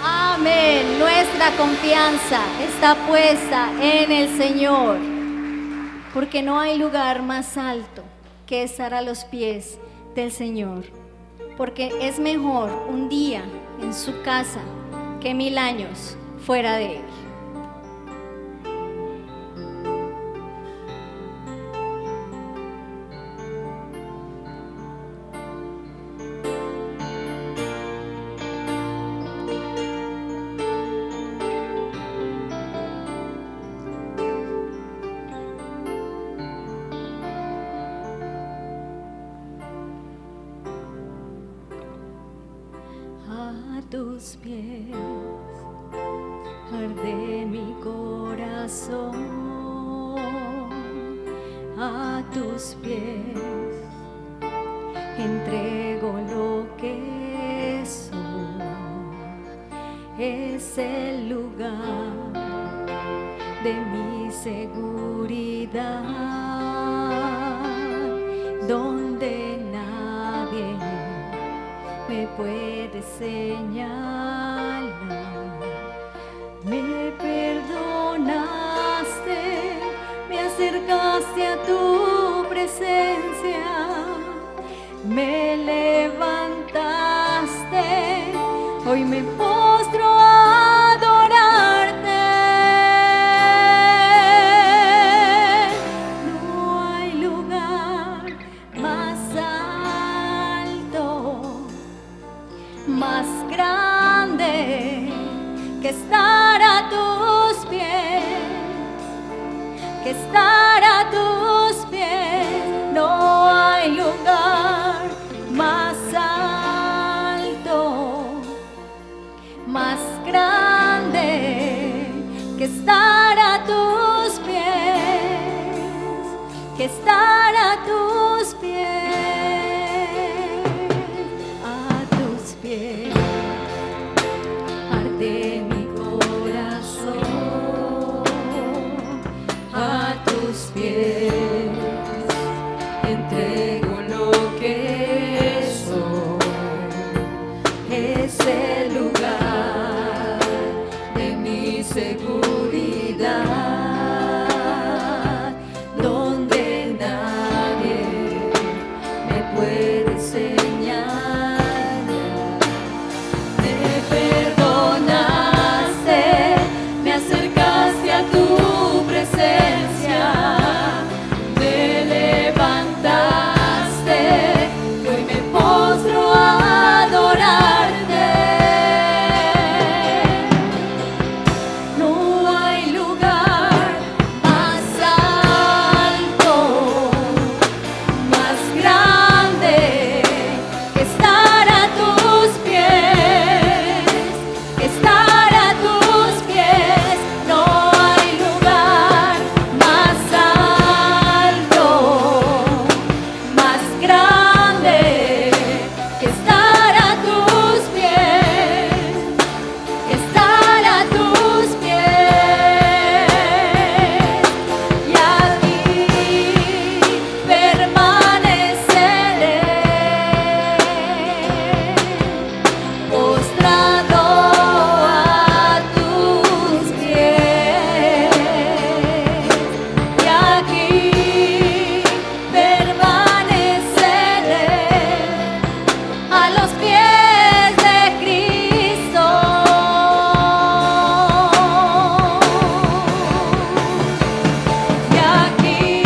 Amén. Nuestra confianza está puesta en el Señor, porque no hay lugar más alto que estar a los pies del Señor, porque es mejor un día en su casa que 1000 años fuera de Él. A tus pies arde mi corazón, a tus pies entrego lo que soy. Es el lugar de mi seguridad, donde nadie me puede señalar. Me perdonaste, me acercaste a tu presencia, me levantaste, hoy me postro a adorarte. No hay lugar más alto, más grande que estar a tus pies, que estar a tus pies. No hay lugar más alto, más grande que estar a tus pies, que estar a tus pies. Arde mi corazón, a tus pies entrego lo que soy. Es el lugar de mi seguridad, donde nadie me puede señalar. Me levantaste, hoy me postro a adorarte. No hay lugar más alto, más grande que estar a tus pies, que estar a tus pies. No hay lugar más alto, más grande que estar a tus pies, que estar a tus pies. Y aquí permaneceré, postrado a tus pies. Y aquí permaneceré a los pies de Cristo. Y aquí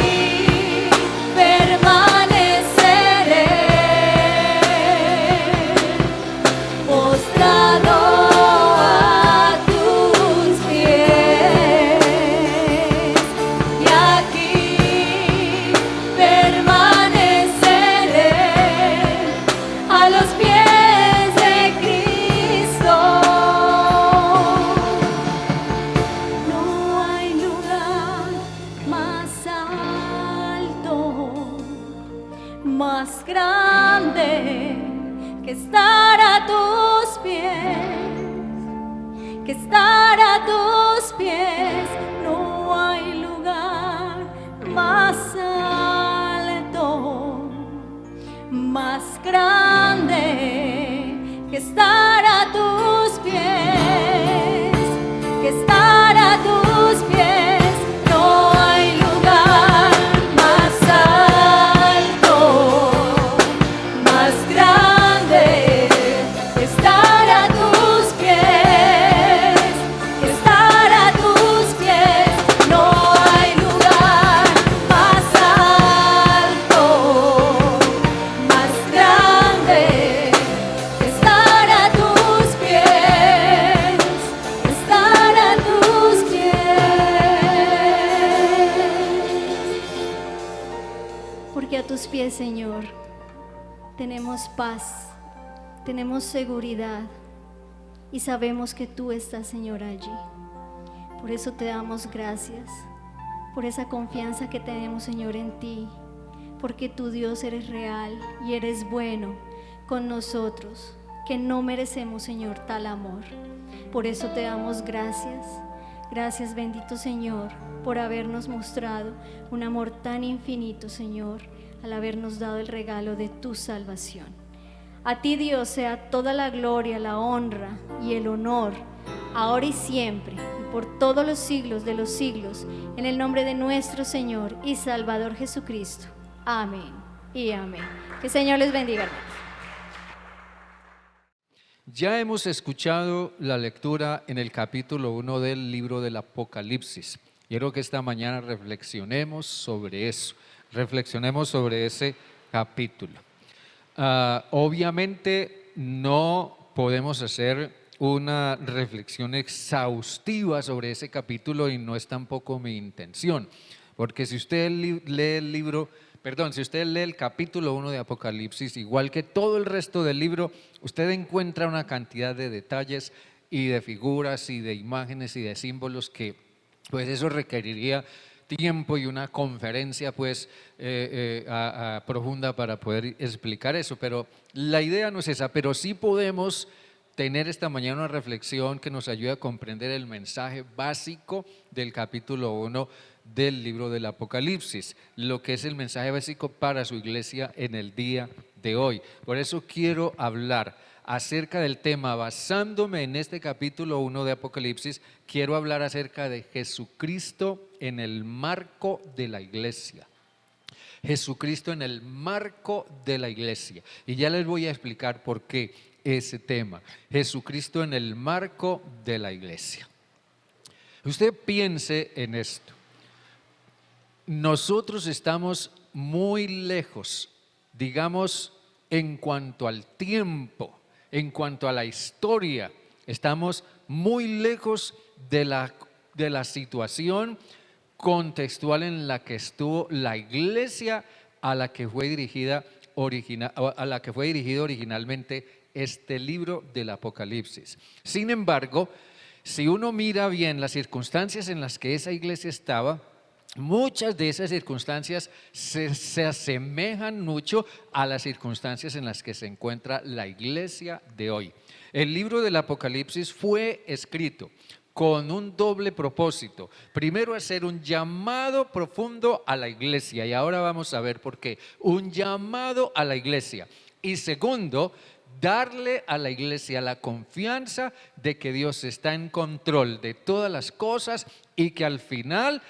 permaneceré, postrado a tus pies. Y aquí permaneceré a los pies de Cristo. No hay lugar más alto, más grande que estar a tus pies, que estar a tus pies. No hay lugar más alto. tus pies, Señor, tenemos paz, tenemos seguridad y sabemos que tú estás, Señor, allí. Por eso te damos gracias, por esa confianza que tenemos, Señor, en ti, porque tu Dios eres real y eres bueno con nosotros, que no merecemos, Señor, tal amor. Por eso te damos gracias. Gracias, bendito Señor, por habernos mostrado un amor tan infinito, Señor, al habernos dado el regalo de tu salvación. A ti, Dios, sea toda la gloria, la honra y el honor, ahora y siempre, y por todos los siglos de los siglos, en el nombre de nuestro Señor y Salvador Jesucristo. Amén y amén. Que el Señor les bendiga, hermanos. Ya hemos escuchado la lectura en el capítulo 1 del libro del Apocalipsis. Quiero que esta mañana reflexionemos sobre eso, reflexionemos sobre ese capítulo. Obviamente no podemos hacer una reflexión exhaustiva sobre ese capítulo y no es tampoco mi intención, porque si usted si usted lee el capítulo 1 de Apocalipsis, igual que todo el resto del libro, usted encuentra una cantidad de detalles y de figuras y de imágenes y de símbolos que pues eso requeriría tiempo y una conferencia pues profunda para poder explicar eso, pero la idea no es esa, pero sí podemos tener esta mañana una reflexión que nos ayude a comprender el mensaje básico del capítulo 1 del libro del Apocalipsis, lo que es el mensaje básico para su iglesia en el día de hoy. Por eso quiero hablar acerca del tema, basándome en este capítulo 1 de Apocalipsis, quiero hablar acerca de Jesucristo en el marco de la iglesia. Jesucristo en el marco de la iglesia. Y ya les voy a explicar por qué ese tema. Jesucristo en el marco de la iglesia. Usted piense en esto. Nosotros estamos muy lejos, digamos, en cuanto al tiempo, en cuanto a la historia, estamos muy lejos de la situación contextual en la que estuvo la iglesia a la que fue dirigido originalmente este libro del Apocalipsis. Sin embargo, si uno mira bien las circunstancias en las que esa iglesia estaba, muchas de esas circunstancias se asemejan mucho a las circunstancias en las que se encuentra la iglesia de hoy. El libro del Apocalipsis fue escrito con un doble propósito. Primero, hacer un llamado profundo a la iglesia, y ahora vamos a ver por qué. Un llamado a la iglesia. Y segundo, darle a la iglesia la confianza de que Dios está en control de todas las cosas y que al final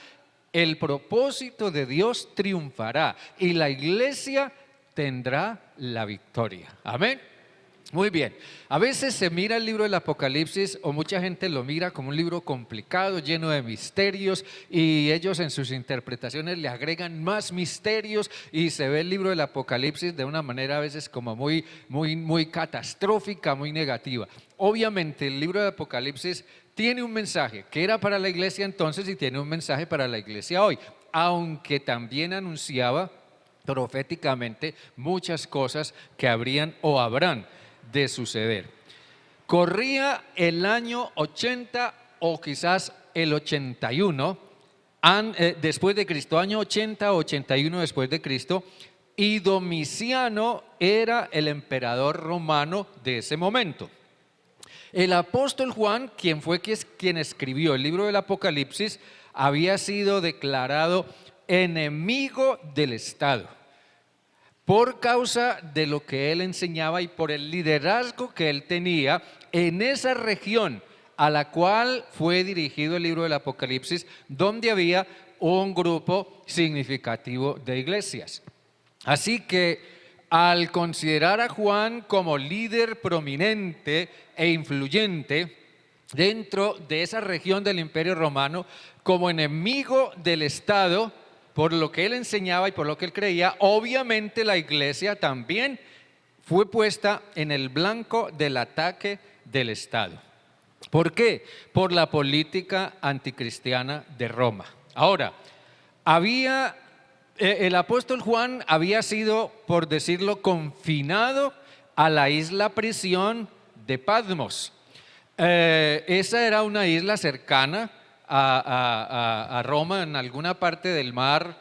el propósito de Dios triunfará y la iglesia tendrá la victoria. Amén. Muy bien, a veces se mira el libro del Apocalipsis o mucha gente lo mira como un libro complicado, lleno de misterios, y ellos en sus interpretaciones le agregan más misterios y se ve el libro del Apocalipsis de una manera a veces como muy catastrófica, muy negativa. Obviamente el libro del Apocalipsis tiene un mensaje que era para la iglesia entonces y tiene un mensaje para la iglesia hoy, aunque también anunciaba proféticamente muchas cosas que habrían o habrán de suceder. Corría el año 80 o quizás el 81 después de Cristo, año 80 o 81 después de Cristo, y Domiciano era el emperador romano de ese momento. El apóstol Juan, quien escribió el libro del Apocalipsis, había sido declarado enemigo del Estado por causa de lo que él enseñaba y por el liderazgo que él tenía en esa región a la cual fue dirigido el libro del Apocalipsis, donde había un grupo significativo de iglesias. Así que al considerar a Juan como líder prominente e influyente dentro de esa región del Imperio Romano, como enemigo del Estado, por lo que él enseñaba y por lo que él creía, obviamente la iglesia también fue puesta en el blanco del ataque del Estado. ¿Por qué? Por la política anticristiana de Roma. Ahora, había el apóstol Juan había sido, por decirlo, confinado a la isla prisión de Patmos. Esa era una isla cercana a Roma, en alguna parte del mar,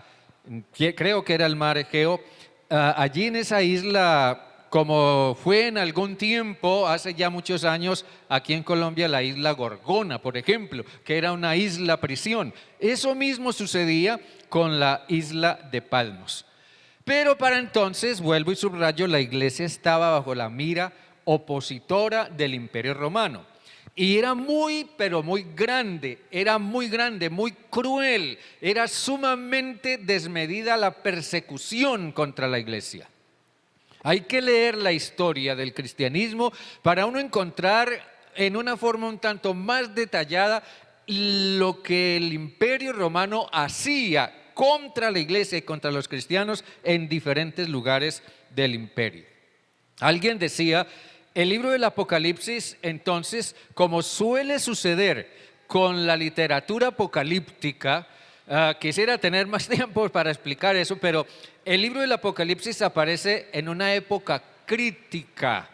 creo que era el mar Egeo. Allí en esa isla, como fue en algún tiempo, hace ya muchos años, aquí en Colombia, la isla Gorgona, por ejemplo, que era una isla prisión. Eso mismo sucedía con la isla de Patmos. Pero para entonces, vuelvo y subrayo, la iglesia estaba bajo la mira opositora del Imperio Romano. Y era muy, pero muy grande, muy cruel, era sumamente desmedida la persecución contra la iglesia. Hay que leer la historia del cristianismo para uno encontrar en una forma un tanto más detallada lo que el Imperio Romano hacía contra la iglesia y contra los cristianos en diferentes lugares del imperio. Alguien decía, el libro del Apocalipsis, entonces, como suele suceder con la literatura apocalíptica, quisiera tener más tiempo para explicar eso, pero el libro del Apocalipsis aparece en una época crítica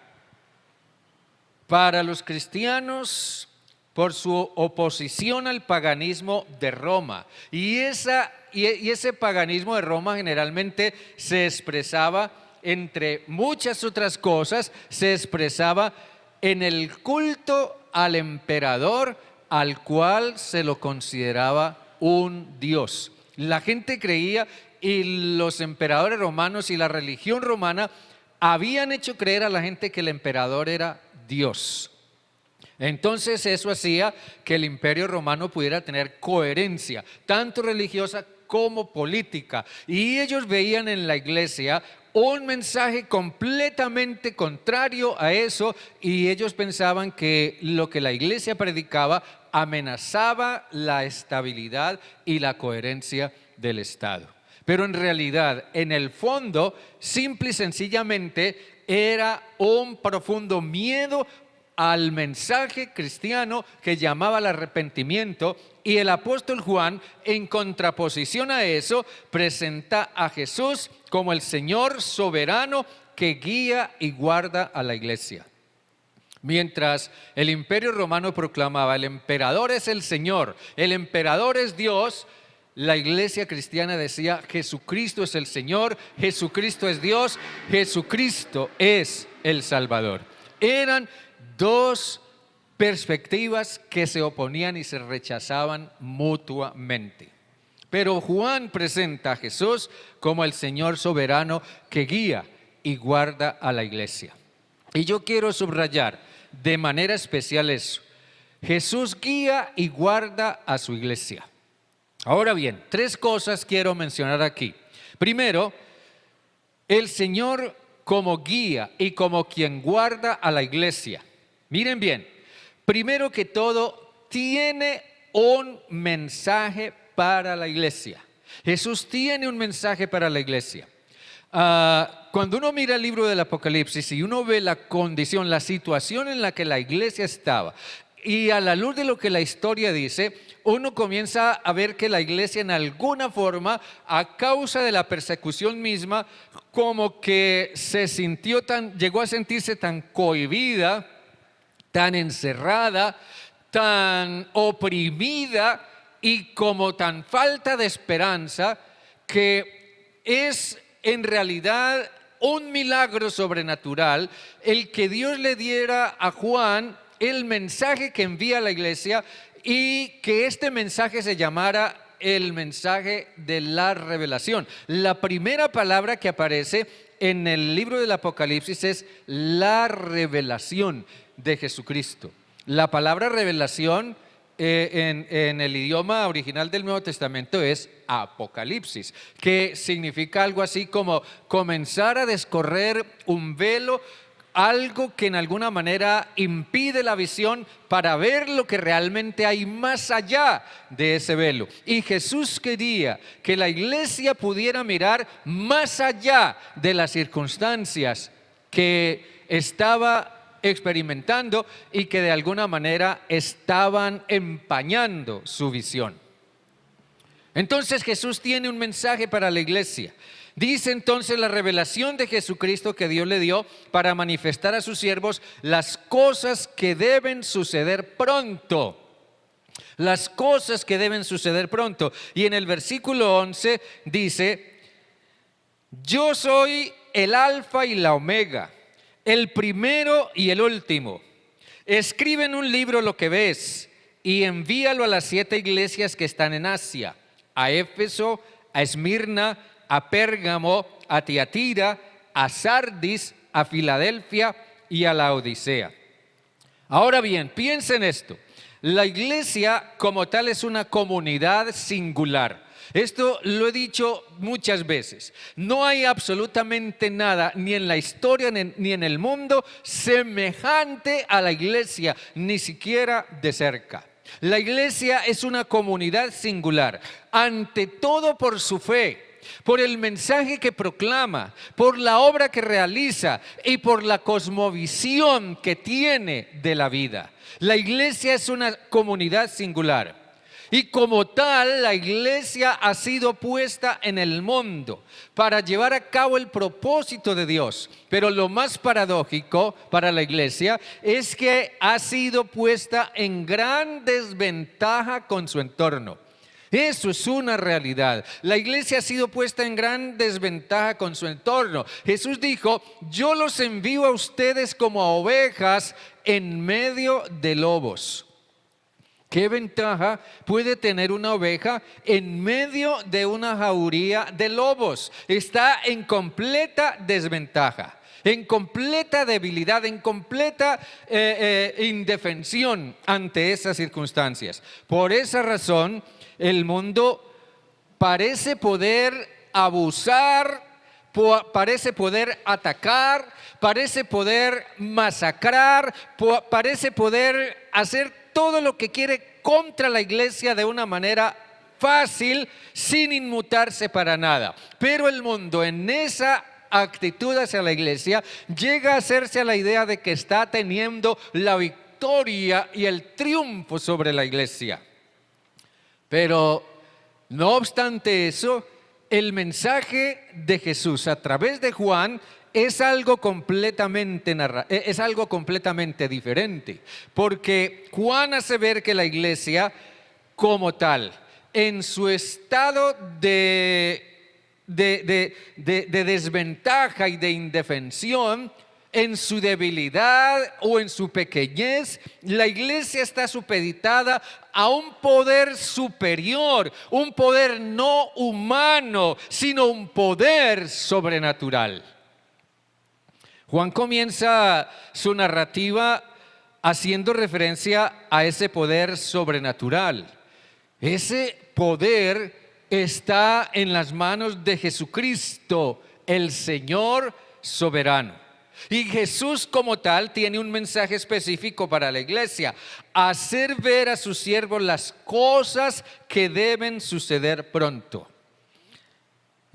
para los cristianos por su oposición al paganismo de Roma. Y ese paganismo de Roma generalmente se expresaba, entre muchas otras cosas, se expresaba en el culto al emperador, al cual se lo consideraba un dios. La gente creía, y los emperadores romanos y la religión romana habían hecho creer a la gente que el emperador era Dios. Entonces eso hacía que el Imperio Romano pudiera tener coherencia, tanto religiosa como política. Y ellos veían en la iglesia un mensaje completamente contrario a eso, y ellos pensaban que lo que la iglesia predicaba amenazaba la estabilidad y la coherencia del Estado. Pero en realidad, en el fondo, simple y sencillamente, era un profundo miedo al mensaje cristiano que llamaba al arrepentimiento, y el apóstol Juan, en contraposición a eso, presenta a Jesús como el Señor soberano que guía y guarda a la iglesia. Mientras el Imperio Romano proclamaba, el emperador es el Señor, el emperador es Dios, la iglesia cristiana decía, Jesucristo es el Señor, Jesucristo es Dios, Jesucristo es el Salvador. Eran dos perspectivas que se oponían y se rechazaban mutuamente. Pero Juan presenta a Jesús como el Señor soberano que guía y guarda a la iglesia. Y yo quiero subrayar de manera especial eso. Jesús guía y guarda a su iglesia. Ahora bien, tres cosas quiero mencionar aquí. Primero, el Señor como guía y como quien guarda a la iglesia. Miren bien, primero que todo, tiene un mensaje para la iglesia. Jesús tiene un mensaje para la iglesia. Cuando uno mira el libro del Apocalipsis y uno ve la condición, la situación en la que la iglesia estaba, y a la luz de lo que la historia dice, uno comienza a ver que la iglesia en alguna forma, a causa de la persecución misma, como que llegó a sentirse tan cohibida, tan encerrada, tan oprimida y como tan falta de esperanza, que es en realidad un milagro sobrenatural el que Dios le diera a Juan el mensaje que envía a la iglesia, y que este mensaje se llamara el mensaje de la revelación. La primera palabra que aparece en el libro del Apocalipsis es la revelación de Jesucristo. La palabra revelación en el idioma original del Nuevo Testamento es Apocalipsis, que significa algo así como comenzar a descorrer un velo, algo que en alguna manera impide la visión para ver lo que realmente hay más allá de ese velo. Y Jesús quería que la iglesia pudiera mirar más allá de las circunstancias que estaba experimentando y que de alguna manera estaban empañando su visión. Entonces Jesús tiene un mensaje para la iglesia. Dice entonces la revelación de Jesucristo que Dios le dio para manifestar a sus siervos las cosas que deben suceder pronto. Las cosas que deben suceder pronto. Y en el versículo 11 dice: yo soy el alfa y la omega, el primero y el último. Escribe en un libro lo que ves y envíalo a las 7 iglesias que están en Asia: a Éfeso, a Esmirna, a Pérgamo, a Tiatira, a Sardis, a Filadelfia y a la Odisea. Ahora bien, piensa en esto. La iglesia como tal es una comunidad singular. Esto lo he dicho muchas veces. No hay absolutamente nada, ni en la historia ni en el mundo, semejante a la iglesia, ni siquiera de cerca. La iglesia es una comunidad singular, ante todo por su fe, por el mensaje que proclama, por la obra que realiza y por la cosmovisión que tiene de la vida. La iglesia es una comunidad singular. Y como tal, la iglesia ha sido puesta en el mundo para llevar a cabo el propósito de Dios. Pero lo más paradójico para la iglesia es que ha sido puesta en gran desventaja con su entorno. Eso es una realidad. La iglesia ha sido puesta en gran desventaja con su entorno. Jesús dijo: yo los envío a ustedes como a ovejas en medio de lobos. ¿Qué ventaja puede tener una oveja en medio de una jauría de lobos? Está en completa desventaja, en completa debilidad, en completa indefensión ante esas circunstancias. Por esa razón, el mundo parece poder abusar, parece poder atacar, parece poder masacrar, parece poder hacer todo lo que quiere contra la iglesia de una manera fácil, sin inmutarse para nada. Pero el mundo, en esa actitud hacia la iglesia, llega a hacerse a la idea de que está teniendo la victoria y el triunfo sobre la iglesia. Pero no obstante eso, el mensaje de Jesús a través de Juan es algo completamente diferente, porque Juan hace ver que la iglesia como tal, en su estado de desventaja y de indefensión, en su debilidad o en su pequeñez, la iglesia está supeditada a un poder superior, un poder no humano, sino un poder sobrenatural. Juan comienza su narrativa haciendo referencia a ese poder sobrenatural. Ese poder está en las manos de Jesucristo, el Señor soberano. Y Jesús como tal tiene un mensaje específico para la iglesia: hacer ver a sus siervos las cosas que deben suceder pronto.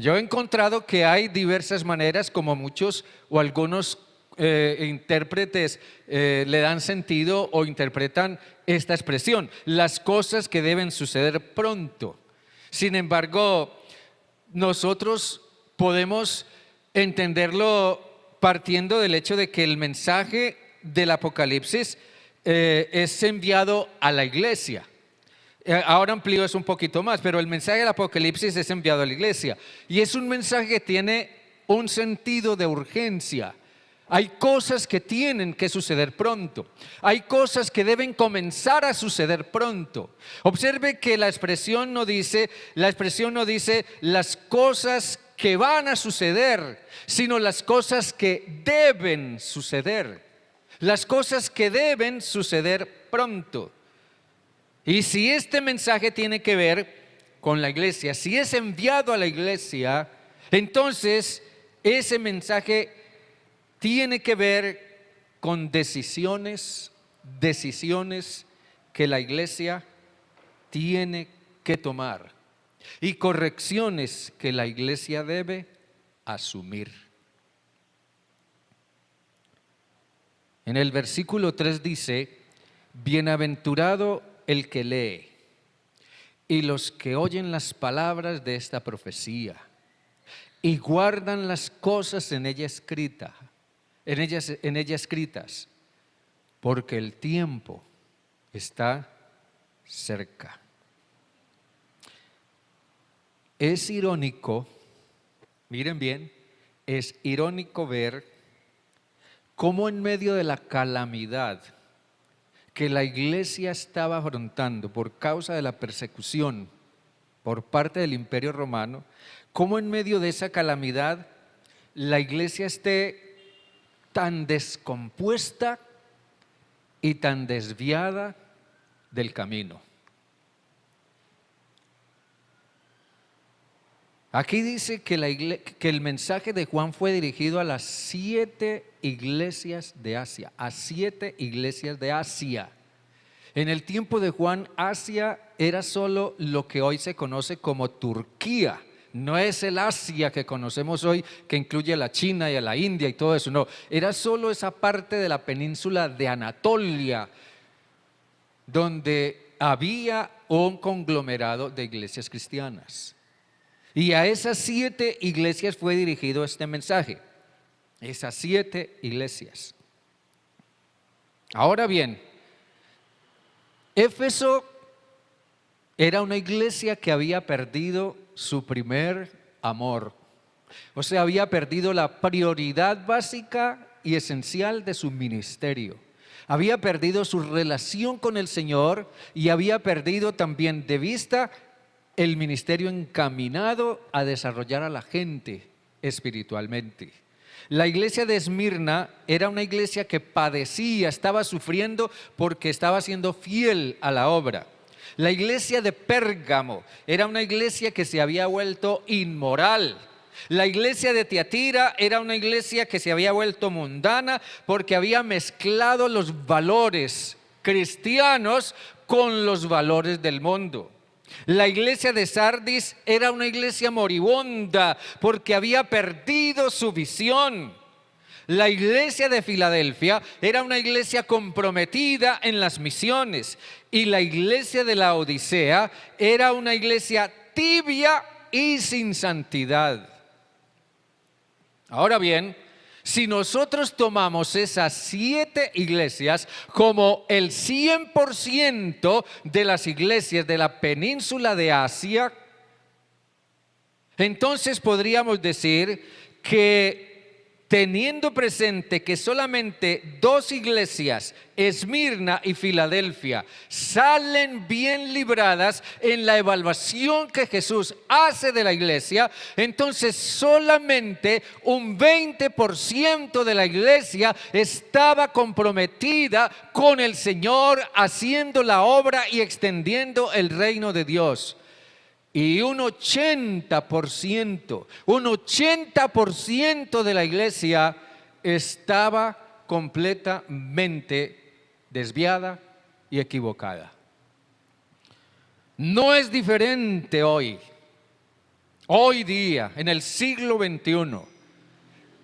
Yo he encontrado que hay diversas maneras como muchos o algunos intérpretes le dan sentido o interpretan esta expresión: las cosas que deben suceder pronto. Sin embargo, nosotros podemos entenderlo partiendo del hecho de que el mensaje del Apocalipsis es enviado a la iglesia. Ahora amplío eso un poquito más, pero el mensaje del Apocalipsis es enviado a la iglesia. Y es un mensaje que tiene un sentido de urgencia. Hay cosas que tienen que suceder pronto. Hay cosas que deben comenzar a suceder pronto. Observe que la expresión no dice las cosas que van a suceder, sino las cosas que deben suceder. Las cosas que deben suceder pronto. Y si este mensaje tiene que ver con la iglesia, si es enviado a la iglesia, entonces ese mensaje tiene que ver con decisiones que la iglesia tiene que tomar y correcciones que la iglesia debe asumir. En el versículo 3 dice: bienaventurado el que lee y los que oyen las palabras de esta profecía y guardan las cosas en ella escritas, porque el tiempo está cerca. Es irónico, miren bien, es irónico ver cómo en medio de la calamidad que la iglesia estaba afrontando por causa de la persecución por parte del Imperio Romano, cómo en medio de esa calamidad la iglesia esté tan descompuesta y tan desviada del camino. Aquí dice que el mensaje de Juan fue dirigido a las 7 iglesias de Asia, a 7 iglesias de Asia. En el tiempo de Juan, Asia era solo lo que hoy se conoce como Turquía. No es el Asia que conocemos hoy, que incluye a la China y a la India y todo eso, no. Era solo esa parte de la península de Anatolia, donde había un conglomerado de iglesias cristianas. Y a esas 7 iglesias fue dirigido este mensaje, esas 7 iglesias. Ahora bien, Éfeso era una iglesia que había perdido su primer amor, o sea, había perdido la prioridad básica y esencial de su ministerio. Había perdido su relación con el Señor y había perdido también de vista el ministerio encaminado a desarrollar a la gente espiritualmente. La iglesia de Esmirna era una iglesia que padecía, estaba sufriendo porque estaba siendo fiel a la obra. La iglesia de Pérgamo era una iglesia que se había vuelto inmoral. La iglesia de Tiatira era una iglesia que se había vuelto mundana porque había mezclado los valores cristianos con los valores del mundo. La iglesia de Sardis era una iglesia moribunda porque había perdido su visión. La iglesia de Filadelfia era una iglesia comprometida en las misiones y la iglesia de la Odisea era una iglesia tibia y sin santidad. Ahora bien, si nosotros tomamos esas 7 iglesias como el 100% de las iglesias de la península de Asia, entonces podríamos decir que teniendo presente que solamente 2 iglesias, Esmirna y Filadelfia, salen bien libradas en la evaluación que Jesús hace de la iglesia, entonces solamente un 20% de la iglesia estaba comprometida con el Señor, haciendo la obra y extendiendo el reino de Dios. Y un 80% de la iglesia estaba completamente desviada y equivocada. No es diferente hoy día, en el siglo XXI.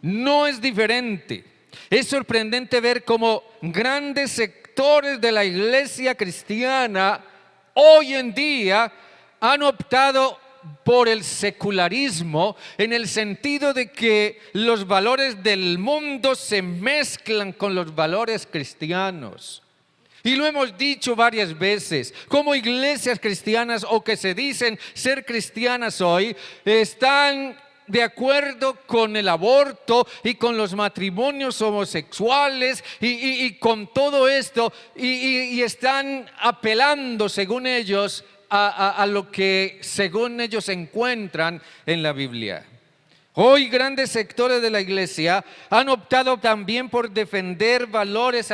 No es diferente. Es sorprendente ver cómo grandes sectores de la iglesia cristiana hoy en día han optado por el secularismo, en el sentido de que los valores del mundo se mezclan con los valores cristianos. Y lo hemos dicho varias veces, como iglesias cristianas o que se dicen ser cristianas hoy, están de acuerdo con el aborto y con los matrimonios homosexuales y con todo esto y están apelando, según ellos, a lo que según ellos encuentran en la Biblia. Hoy grandes sectores de la iglesia han optado también por defender valores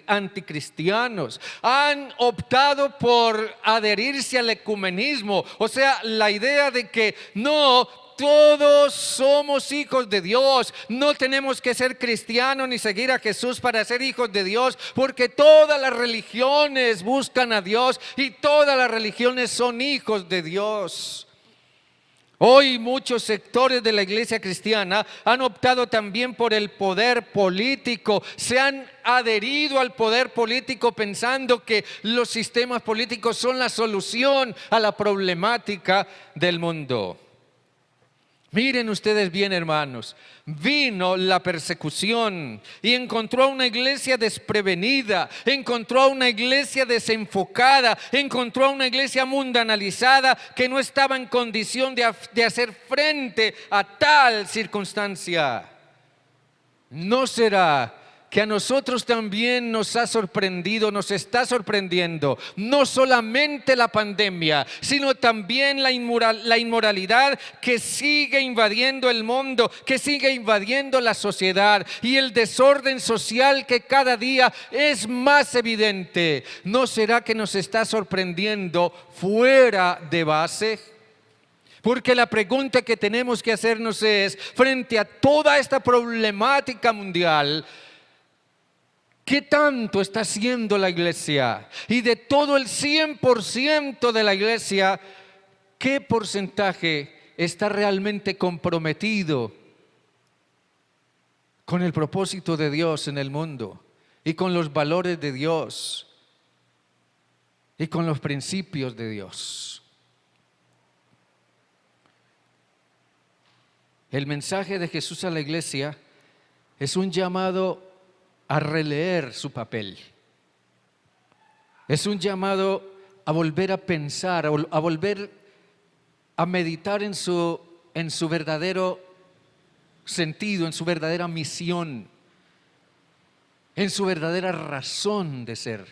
anticristianos, han optado por adherirse al ecumenismo, o sea, la idea de que no, todos somos hijos de Dios, no tenemos que ser cristianos ni seguir a Jesús para ser hijos de Dios, porque todas las religiones buscan a Dios y todas las religiones son hijos de Dios. Hoy muchos sectores de la iglesia cristiana han optado también por el poder político, se han adherido al poder político pensando que los sistemas políticos son la solución a la problemática del mundo. Miren ustedes bien, hermanos, vino la persecución y encontró a una iglesia desprevenida, encontró a una iglesia desenfocada, encontró a una iglesia mundanalizada que no estaba en condición de hacer frente a tal circunstancia. ¿No será que a nosotros también nos ha sorprendido, nos está sorprendiendo, no solamente la pandemia, sino también la inmoralidad que sigue invadiendo el mundo, que sigue invadiendo la sociedad, y el desorden social que cada día es más evidente? ¿No será que nos está sorprendiendo fuera de base? Porque la pregunta que tenemos que hacernos es, frente a toda esta problemática mundial, ¿qué tanto está haciendo la iglesia? Y de todo el 100% de la iglesia, ¿qué porcentaje está realmente comprometido con el propósito de Dios en el mundo y con los valores de Dios y con los principios de Dios? El mensaje de Jesús a la iglesia es un llamado a releer su papel. Es un llamado a volver a pensar, a volver a meditar en su verdadero sentido, en su verdadera misión, en su verdadera razón de ser.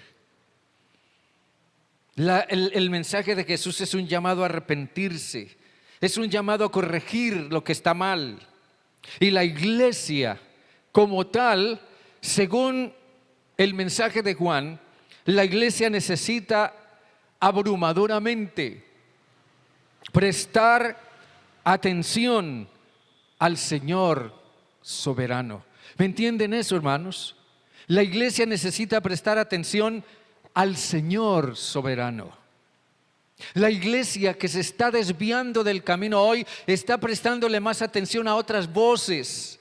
El mensaje de Jesús es un llamado a arrepentirse, es un llamado a corregir lo que está mal. Y la iglesia como tal, según el mensaje de Juan, la iglesia necesita abrumadoramente prestar atención al Señor soberano. ¿Me entienden eso, hermanos? La iglesia necesita prestar atención al Señor soberano. La iglesia que se está desviando del camino hoy está prestándole más atención a otras voces,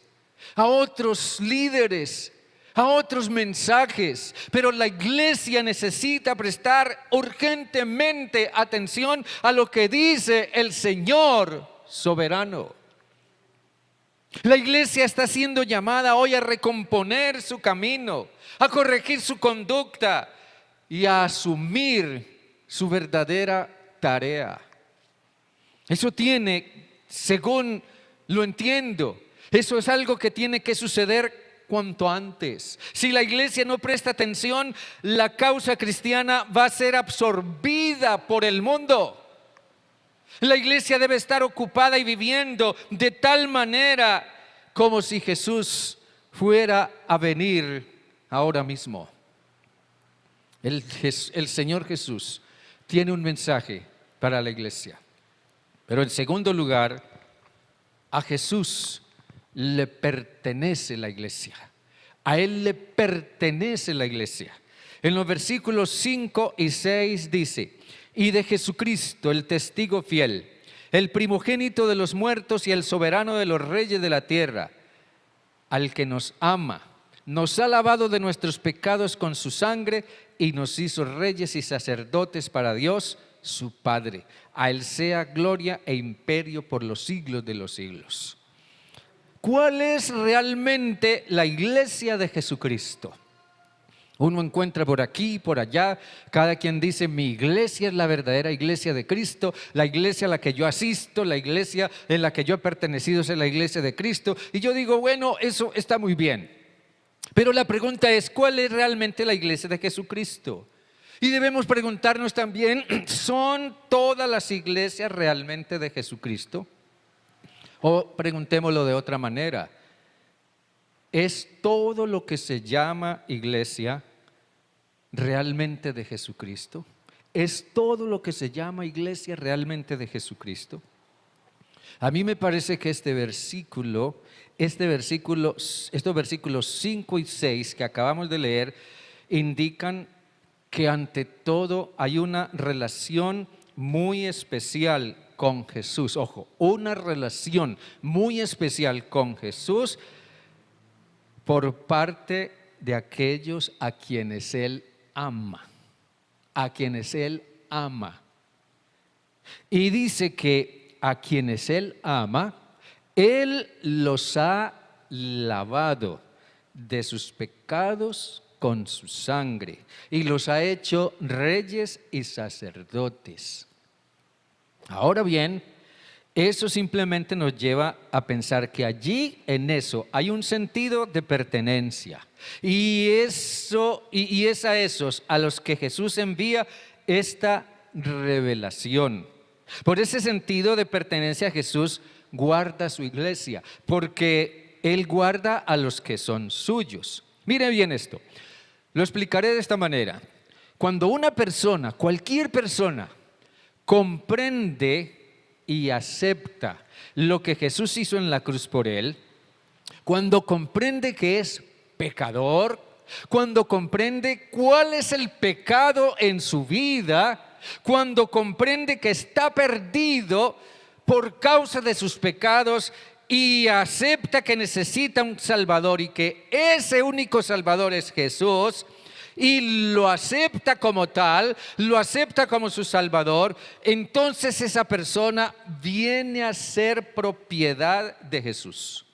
a otros líderes, a otros mensajes, pero la iglesia necesita prestar urgentemente atención a lo que dice el Señor soberano. La iglesia está siendo llamada hoy a recomponer su camino, a corregir su conducta y a asumir su verdadera tarea. Eso tiene, según lo entiendo, eso es algo que tiene que suceder cuanto antes. Si la iglesia no presta atención, la causa cristiana va a ser absorbida por el mundo. La iglesia debe estar ocupada y viviendo de tal manera como si Jesús fuera a venir ahora mismo. El Señor Jesús tiene un mensaje para la iglesia. Pero en segundo lugar, a Jesús le pertenece la iglesia. A Él le pertenece la iglesia. En los versículos 5 y 6 dice: y de Jesucristo, el testigo fiel, el primogénito de los muertos y el soberano de los reyes de la tierra, al que nos ama, nos ha lavado de nuestros pecados con su sangre y nos hizo reyes y sacerdotes para Dios, su Padre. A Él sea gloria e imperio por los siglos de los siglos. ¿Cuál es realmente la iglesia de Jesucristo? Uno encuentra por aquí y por allá, cada quien dice: mi iglesia es la verdadera iglesia de Cristo, la iglesia a la que yo asisto, la iglesia en la que yo he pertenecido es la iglesia de Cristo. Y yo digo, bueno, eso está muy bien. Pero la pregunta es, ¿cuál es realmente la iglesia de Jesucristo? Y debemos preguntarnos también, ¿son todas las iglesias realmente de Jesucristo? O preguntémoslo de otra manera, ¿es todo lo que se llama iglesia realmente de Jesucristo? ¿Es todo lo que se llama iglesia realmente de Jesucristo? A mí me parece que estos versículos 5 y 6 que acabamos de leer indican que ante todo hay una relación muy especial con Jesús. Ojo, una relación muy especial con Jesús por parte de aquellos a quienes Él ama. A quienes Él ama. Y dice que a quienes Él ama, Él los ha lavado de sus pecados con su sangre y los ha hecho reyes y sacerdotes. Ahora bien, eso simplemente nos lleva a pensar que allí en eso hay un sentido de pertenencia y es a esos a los que Jesús envía esta revelación. Por ese sentido de pertenencia, Jesús guarda su iglesia, porque Él guarda a los que son suyos. Mire bien esto, lo explicaré de esta manera. Cuando una persona, cualquier persona, comprende y acepta lo que Jesús hizo en la cruz por él, cuando comprende que es pecador, cuando comprende cuál es el pecado en su vida, cuando comprende que está perdido por causa de sus pecados y acepta que necesita un Salvador y que ese único Salvador es Jesús, y lo acepta como tal, lo acepta como su Salvador, entonces esa persona viene a ser propiedad de Jesús.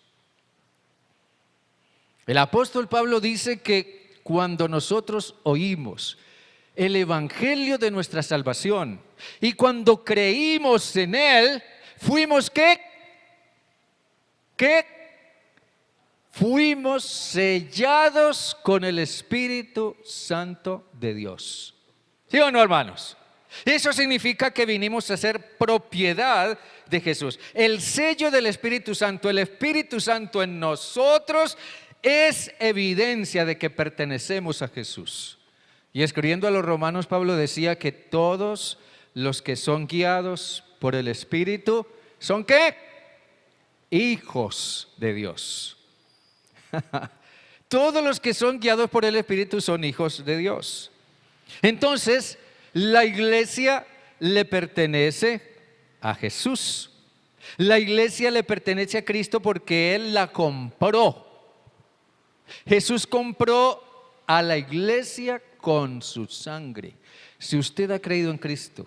El apóstol Pablo dice que cuando nosotros oímos el evangelio de nuestra salvación y cuando creímos en él, fuimos ¿qué? Fuimos sellados con el Espíritu Santo de Dios. ¿Sí o no, hermanos? Eso significa que vinimos a ser propiedad de Jesús. El sello del Espíritu Santo, el Espíritu Santo en nosotros es evidencia de que pertenecemos a Jesús. Y escribiendo a los Romanos, Pablo decía que todos los que son guiados por el Espíritu son ¿qué? Hijos de Dios. Todos los que son guiados por el Espíritu son hijos de Dios. Entonces, la iglesia le pertenece a Jesús. La iglesia le pertenece a Cristo porque Él la compró. Jesús compró a la iglesia con su sangre. Si usted ha creído en Cristo,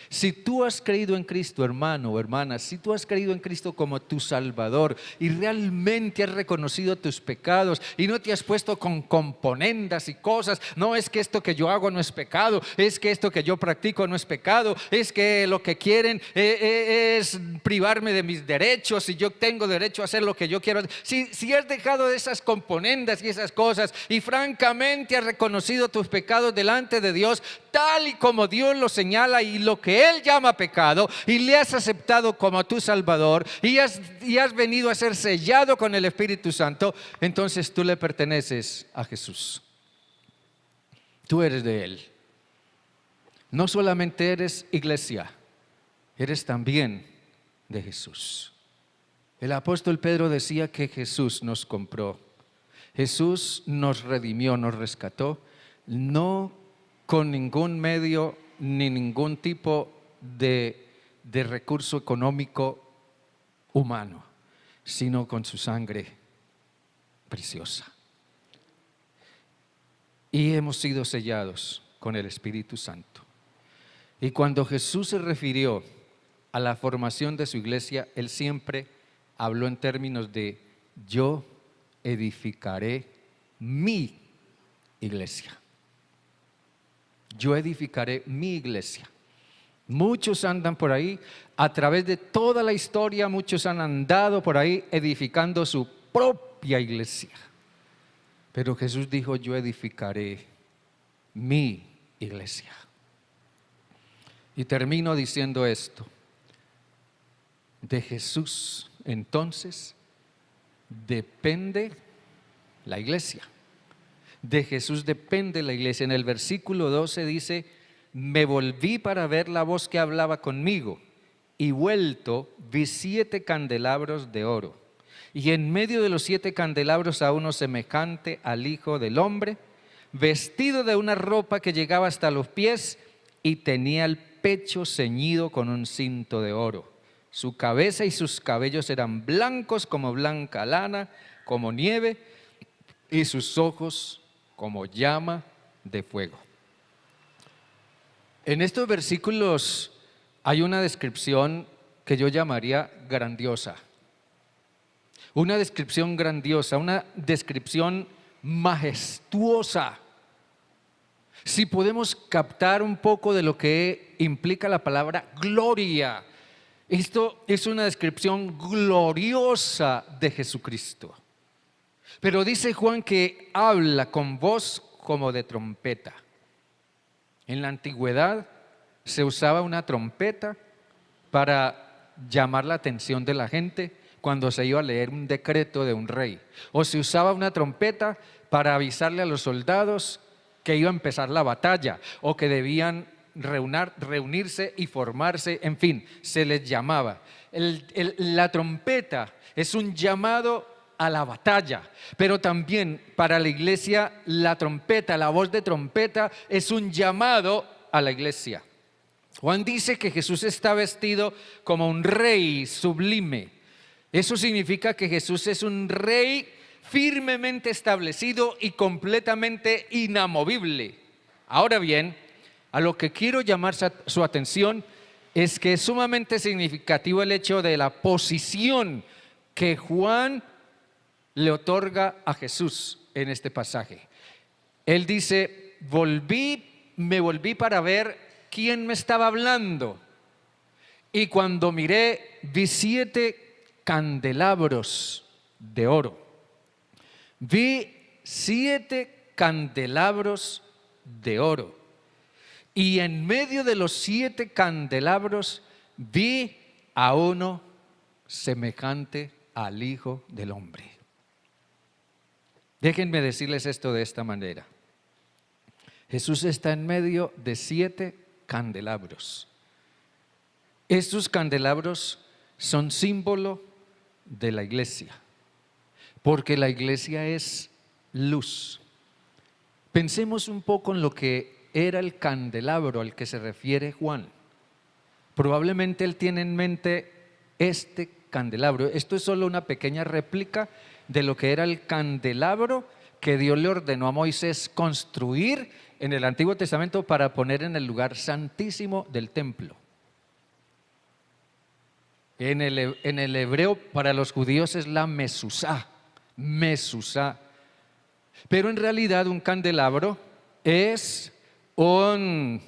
si tú has creído en Cristo, hermano o hermana, si tú has creído en Cristo como tu Salvador y realmente has reconocido tus pecados y no te has puesto con componendas y cosas, no es que esto que yo hago no es pecado, es que esto que yo practico no es pecado, es que lo que quieren es privarme de mis derechos y yo tengo derecho a hacer lo que yo quiero. Si has dejado esas componendas y esas cosas y francamente has reconocido tus pecados delante de Dios, tal y como Dios lo señala y lo que Él llama pecado, y le has aceptado como tu Salvador y has venido a ser sellado con el Espíritu Santo, entonces tú le perteneces a Jesús. Tú eres de Él. No solamente eres iglesia, eres también de Jesús. El apóstol Pedro decía que Jesús nos compró. Jesús nos redimió, nos rescató, no con ningún medio ni ningún tipo de recurso económico humano, sino con su sangre preciosa. Y hemos sido sellados con el Espíritu Santo. Y cuando Jesús se refirió a la formación de su iglesia, Él siempre habló en términos de yo edificaré mi iglesia. Yo edificaré mi iglesia. Muchos andan por ahí, a través de toda la historia, muchos han andado por ahí edificando su propia iglesia. Pero Jesús dijo, yo edificaré mi iglesia. Y termino diciendo esto. De Jesús, entonces, depende la iglesia. De Jesús depende la iglesia. En el versículo 12 dice, me volví para ver la voz que hablaba conmigo y vuelto vi 7 candelabros de oro y en medio de los 7 candelabros a uno semejante al Hijo del Hombre, vestido de una ropa que llegaba hasta los pies y tenía el pecho ceñido con un cinto de oro. Su cabeza y sus cabellos eran blancos como blanca lana, como nieve, y sus ojos como llama de fuego. En estos versículos hay una descripción que yo llamaría grandiosa. Una descripción grandiosa, una descripción majestuosa. Si podemos captar un poco de lo que implica la palabra gloria, esto es una descripción gloriosa de Jesucristo. Pero dice Juan que habla con voz como de trompeta. En la antigüedad se usaba una trompeta para llamar la atención de la gente cuando se iba a leer un decreto de un rey. O se usaba una trompeta para avisarle a los soldados que iba a empezar la batalla o que debían reunirse y formarse, en fin, se les llamaba. La trompeta es un llamado a la batalla, pero también para la iglesia la trompeta, la voz de trompeta es un llamado a la iglesia. Juan dice que Jesús está vestido como un rey sublime. Eso significa que Jesús es un rey firmemente establecido y completamente inamovible. Ahora bien, a lo que quiero llamar su atención es que es sumamente significativo el hecho de la posición que Juan le otorga a Jesús en este pasaje. Él dice, me volví para ver quién me estaba hablando. Y cuando miré, vi 7 candelabros de oro. Vi 7 candelabros de oro. Y en medio de los 7 candelabros vi a uno semejante al Hijo del Hombre. Déjenme decirles esto de esta manera. Jesús está en medio de 7 candelabros. Estos candelabros son símbolo de la iglesia, porque la iglesia es luz. Pensemos un poco en lo que era el candelabro al que se refiere Juan. Probablemente él tiene en mente este candelabro. Esto es solo una pequeña réplica de lo que era el candelabro que Dios le ordenó a Moisés construir en el Antiguo Testamento para poner en el lugar santísimo del templo. En el hebreo para los judíos es la mesuzá. Pero en realidad un candelabro es un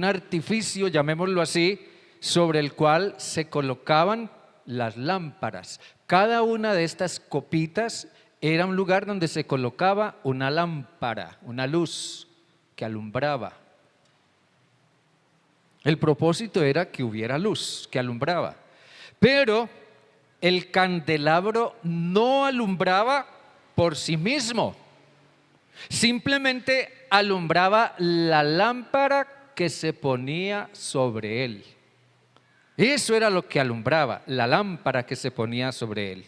artificio, llamémoslo así, sobre el cual se colocaban las lámparas. Cada una de estas copitas era un lugar donde se colocaba una lámpara, una luz que alumbraba. El propósito era que hubiera luz, que alumbraba. Pero el candelabro no alumbraba por sí mismo. Simplemente alumbraba la lámpara que se ponía sobre él. Eso era lo que alumbraba, la lámpara que se ponía sobre él.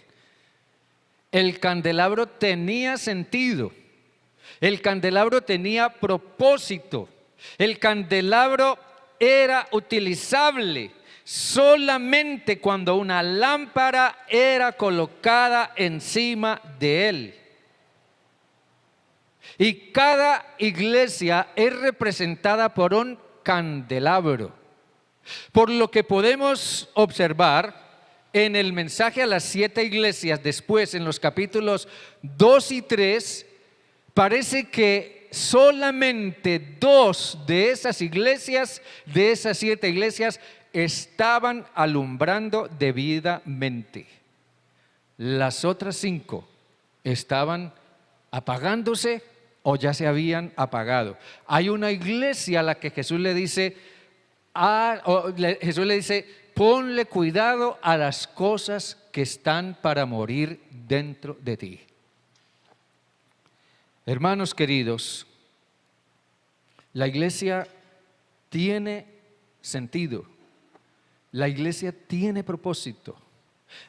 El candelabro tenía sentido. El candelabro tenía propósito. El candelabro era utilizable solamente cuando una lámpara era colocada encima de él. Y cada iglesia es representada por un candelabro. Por lo que podemos observar en el mensaje a las 7 iglesias, después en los capítulos 2 y 3, parece que solamente 2 de esas iglesias, de esas 7 iglesias, estaban alumbrando debidamente. Las otras 5 estaban apagándose o ya se habían apagado. Hay una iglesia a la que Jesús le dice, ponle cuidado a las cosas que están para morir dentro de ti. Hermanos queridos, la iglesia tiene sentido, la iglesia tiene propósito,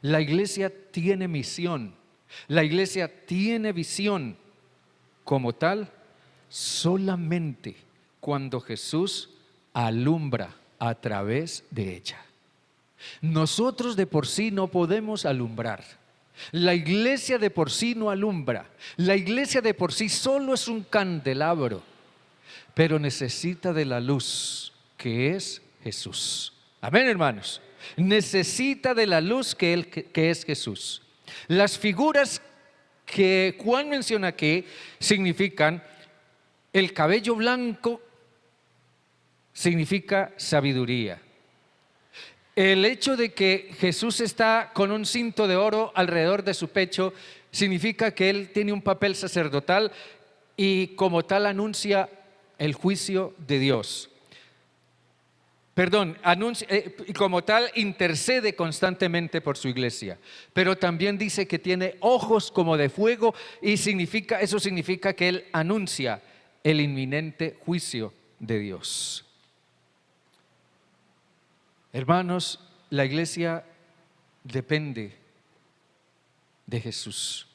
la iglesia tiene misión, la iglesia tiene visión. Como tal, solamente cuando Jesús alumbra a través de ella. Nosotros de por sí no podemos alumbrar. La iglesia de por sí no alumbra. La iglesia de por sí solo es un candelabro, pero necesita de la luz que es Jesús. Amén, hermanos. Necesita de la luz que es Jesús. Las figuras que Juan menciona aquí significan el cabello blanco, significa sabiduría. El hecho de que Jesús está con un cinto de oro alrededor de su pecho significa que Él tiene un papel sacerdotal y como tal anuncia el juicio de Dios. Y como tal intercede constantemente por su iglesia. Pero también dice que tiene ojos como de fuego y eso significa que Él anuncia el inminente juicio de Dios. Hermanos, la iglesia depende de Jesús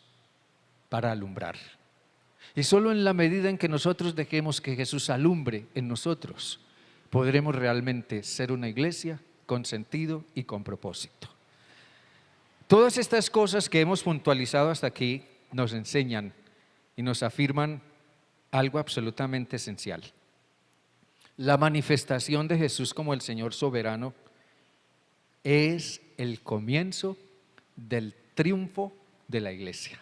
para alumbrar. Y solo en la medida en que nosotros dejemos que Jesús alumbre en nosotros, podremos realmente ser una iglesia con sentido y con propósito. Todas estas cosas que hemos puntualizado hasta aquí nos enseñan y nos afirman algo absolutamente esencial. La manifestación de Jesús como el Señor soberano es el comienzo del triunfo de la iglesia.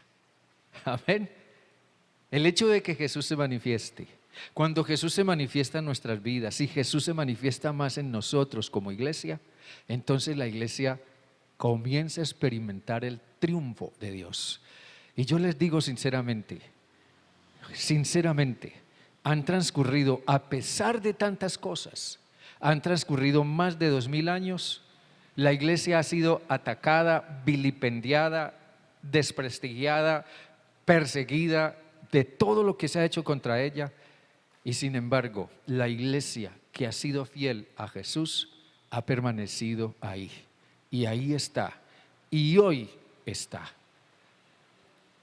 Amén. El hecho de que Jesús se manifieste, cuando Jesús se manifiesta en nuestras vidas, si Jesús se manifiesta más en nosotros como iglesia, entonces la iglesia comienza a experimentar el triunfo de Dios. Y yo les digo sinceramente, han transcurrido, a pesar de tantas cosas, han transcurrido más de 2000 años. La iglesia ha sido atacada, vilipendiada, desprestigiada, perseguida, de todo lo que se ha hecho contra ella. Y sin embargo, la iglesia que ha sido fiel a Jesús ha permanecido ahí. Y ahí está. Y hoy está.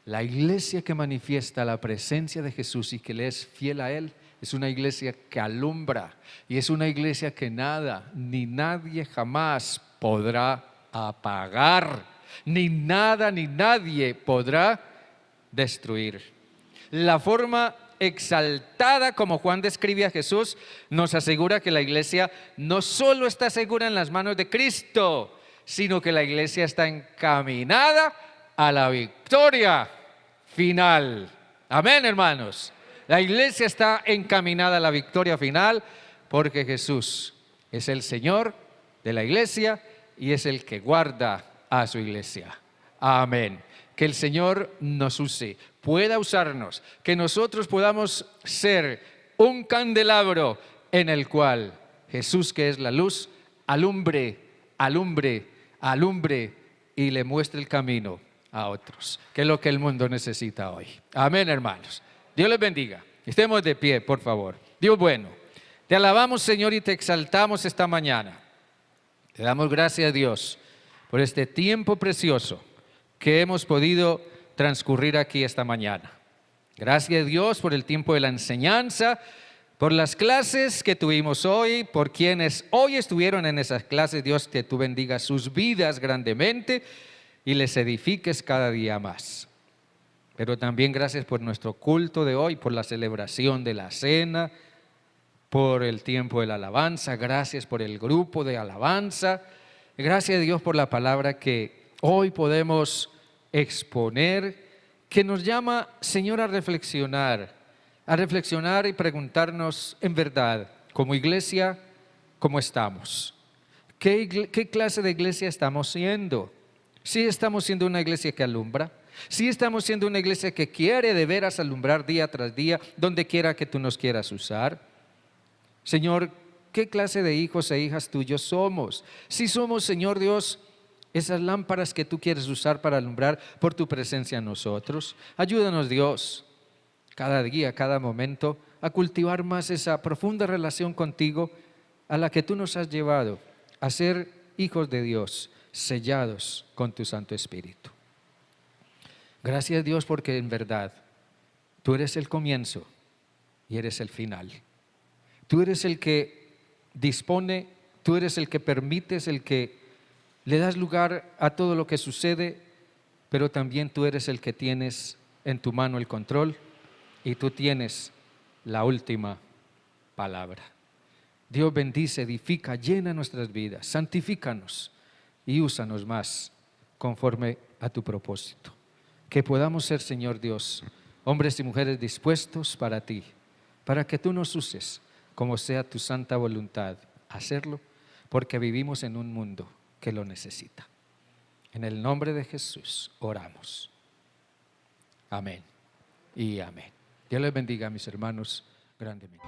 La iglesia que manifiesta la presencia de Jesús y que le es fiel a Él, es una iglesia que alumbra y es una iglesia que nada ni nadie jamás podrá apagar, ni nada ni nadie podrá destruir. La forma exaltada como Juan describe a Jesús nos asegura que la iglesia no solo está segura en las manos de Cristo, sino que la iglesia está encaminada a la victoria final. Amén, hermanos. La iglesia está encaminada a la victoria final porque Jesús es el Señor de la iglesia y es el que guarda a su iglesia. Amén. Que el Señor nos use, pueda usarnos, que nosotros podamos ser un candelabro en el cual Jesús, que es la luz, alumbre y le muestre el camino a otros, que es lo que el mundo necesita hoy. Amén, hermanos. Dios les bendiga. Estemos de pie, por favor. Dios bueno, te alabamos, Señor, y te exaltamos esta mañana. Te damos gracias a Dios por este tiempo precioso que hemos podido transcurrir aquí esta mañana. Gracias a Dios por el tiempo de la enseñanza, por las clases que tuvimos hoy, por quienes hoy estuvieron en esas clases. Dios, que tú bendigas sus vidas grandemente y les edifiques cada día más. Pero también gracias por nuestro culto de hoy, por la celebración de la cena, por el tiempo de la alabanza. Gracias por el grupo de alabanza. Gracias a Dios por la palabra que hoy podemos exponer, que nos llama, Señor, a reflexionar y preguntarnos en verdad, como iglesia, ¿cómo estamos? ¿Qué clase de iglesia estamos siendo? ¿Sí estamos siendo una iglesia que alumbra? ¿Sí estamos siendo una iglesia que quiere de veras alumbrar día tras día, donde quiera que tú nos quieras usar? Señor, ¿qué clase de hijos e hijas tuyos somos? Si somos, Señor Dios, esas lámparas que tú quieres usar para alumbrar por tu presencia en nosotros. Ayúdanos, Dios, cada día, cada momento, a cultivar más esa profunda relación contigo a la que tú nos has llevado, a ser hijos de Dios, sellados con tu Santo Espíritu. Gracias, Dios, porque en verdad tú eres el comienzo y eres el final. Tú eres el que dispone, tú eres el que permites, el que le das lugar a todo lo que sucede, pero también tú eres el que tienes en tu mano el control y tú tienes la última palabra. Dios bendice, edifica, llena nuestras vidas, santifícanos y úsanos más conforme a tu propósito. Que podamos ser, Señor Dios, hombres y mujeres dispuestos para ti, para que tú nos uses como sea tu santa voluntad hacerlo, porque vivimos en un mundo que lo necesita. En el nombre de Jesús oramos. Amén y amén. Dios les bendiga, mis hermanos, grandemente.